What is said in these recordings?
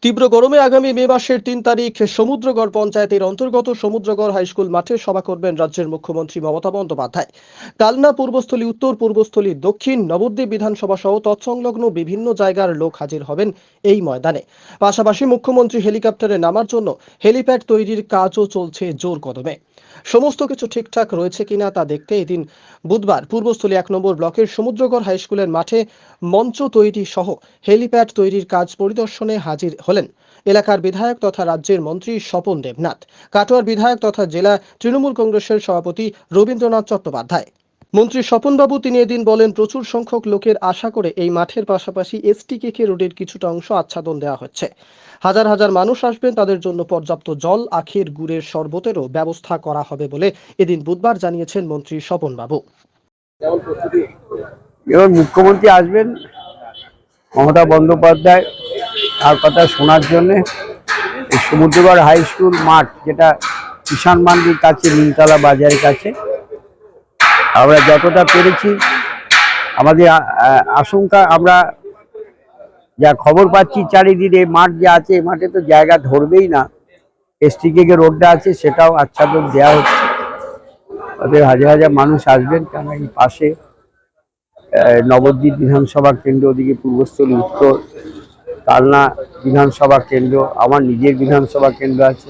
তীব্র গরমে আগামী মে মাসের ৩ তারিখ সমুদ্রগড় পঞ্চায়েতের অন্তর্গত সমুদ্রগড় হাইস্কুল মাঠে সভা করবেন রাজ্যের মুখ্যমন্ত্রী মমতা বন্দ্যোপাধ্যায়। কালনা, পূর্বস্থলী উত্তর, পূর্বস্থলী দক্ষিণ, নবদ্বীপ বিধানসভা সহ তৎসংলগ্ন বিভিন্ন জায়গার লোক হাজির হবেন এই ময়দানে। পাশাপাশি মুখ্যমন্ত্রী হেলিকপ্টারে নামার জন্য হেলিপ্যাড তৈরির কাজও চলছে জোর কদমে। সমস্ত কিছু ঠিকঠাক রয়েছে কিনা তা দেখতে এদিন বুধবার পূর্বস্থলী ১ নম্বর ব্লকের সমুদ্রগড় হাইস্কুলের মাঠে মঞ্চ তৈরি সহ হেলিপ্যাড তৈরির কাজ পরিদর্শনে হাজির হলেন এলাকার বিধায়ক তথা রাজ্যের মন্ত্রী স্বপন দেবনাথ, কাটোয়ার বিধায়ক তথা জেলা তৃণমূল কংগ্রেসের সভাপতি রবীন্দ্রনাথ চট্টোপাধ্যায়। মন্ত্রী স্বপনবাবু তিনি এদিন বলেন, প্রচুর সংখ্যক লোকের আশা করে এই মাঠের পাশাপাশি এসটিকেকে রোডের কিছুটা অংশ আচ্ছাদন দেওয়া হচ্ছে। হাজার হাজার মানুষ আসবেন, তাদের জন্য পর্যাপ্ত জল, আখের গুড়ের শরবতেরও ব্যবস্থা করা হবে বলে এদিন বুধবার জানিয়েছেন মন্ত্রী স্বপনবাবু। এবার মুখ্যমন্ত্রী আসবেন মমতা বন্দ্যোপাধ্যায় তার কথা শোনার জন্যে সমুদ্রগড় হাই স্কুল মাঠ, যেটা কিষাণ মান্ডির কাছে, নিমতলা বাজারের কাছে, আমরা যতটা পেরেছি আমাদের আশঙ্কা, আমরা যা খবর পাচ্ছি চারিদিকে মাঠ যে আছে, মাঠে তো জায়গা ধরবেই না। এসটিকে রোডটা আছে সেটাও আচ্ছাদন দেওয়া হচ্ছে, তাদের হাজার হাজার মানুষ আসবেন। কেন এই পাশে নবদ্বীপ বিধানসভা কেন্দ্র, ওদিকে পূর্বস্থলী উত্তর, কালনা বিধানসভা কেন্দ্র, আমার নিজের বিধানসভা কেন্দ্র আছে।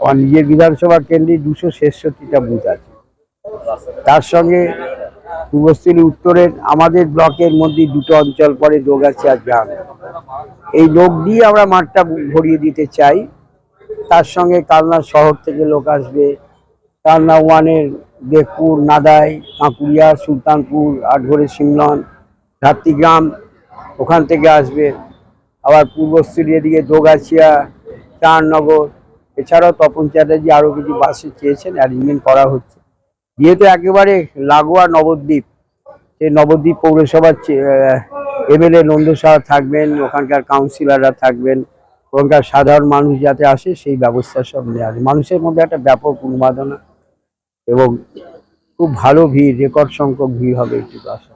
আমার নিজের বিধানসভা কেন্দ্রে 266টা বুথ আছে। তার সঙ্গে পূর্বস্থলী উত্তরের আমাদের ব্লকের মধ্যে দুটো অঞ্চল পড়ে, দোগাছি আর গ্রাম। এই লোক দিয়ে আমরা মাঠটা ভরিয়ে দিতে চাই। তার সঙ্গে কালনা শহর থেকে লোক আসবে, কালনা ওয়ানের দেখপুর, নাদাই, কাঁকুড়িয়া, সুলতানপুর, আটঘরে, সিমলন, ধাত্রীগ্রাম, ওখান থেকে আসবে। আবার পূর্বস্থলী এদিকে দোগাছিয়া, চারনগর, এছাড়াও তপন চ্যাটার্জি আরও কিছু বাসে চেয়েছেন, অ্যারেঞ্জমেন্ট করা হচ্ছে। যেহেতু একেবারে লাগোয়া নবদ্বীপ, সেই নবদ্বীপ পৌরসভার এমএলএ নন্দ সাহা থাকবেন, ওখানকার কাউন্সিলররা থাকবেন, ওখানকার সাধারণ মানুষ যাতে আসে সেই ব্যবস্থা সব নেওয়া আছে। মানুষের মধ্যে একটা ব্যাপক উন্মাদনা এবং খুব ভালো ভিড়, রেকর্ড সংখ্যক ভিড় হবে একটু আসা।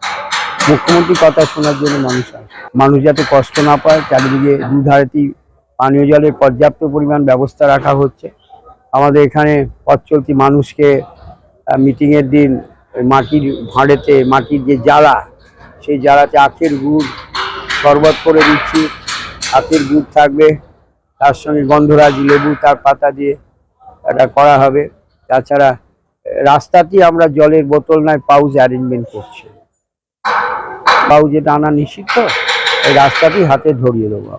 মুখ্যমন্ত্রী কথা শোনার জন্য মানুষ আসে, মানুষ যাতে কষ্ট না পায়, চারিদিকে দুধারেতেই পানীয় জলের পর্যাপ্ত পরিমাণ ব্যবস্থা রাখা হচ্ছে। আমাদের এখানে পথ চলতি মানুষকে মিটিংয়ের দিন মাটির ভাঁড়েতে, মাটির যে জ্বালা, সেই জ্বালাতে আখের গুড় শরবত করে দিচ্ছি। আখের গুড় থাকবে, তার সঙ্গে গন্ধরাজ লেবু তার পাতা দিয়ে এটা করা হবে। তাছাড়া রাস্তাতেই আমরা জলের বোতল নয় পাউচ অ্যারেঞ্জমেন্ট করছি। পাউচ যেটা আনা নিষিদ্ধ, এই রাস্তাতেই হাতে ধরিয়ে দেবো।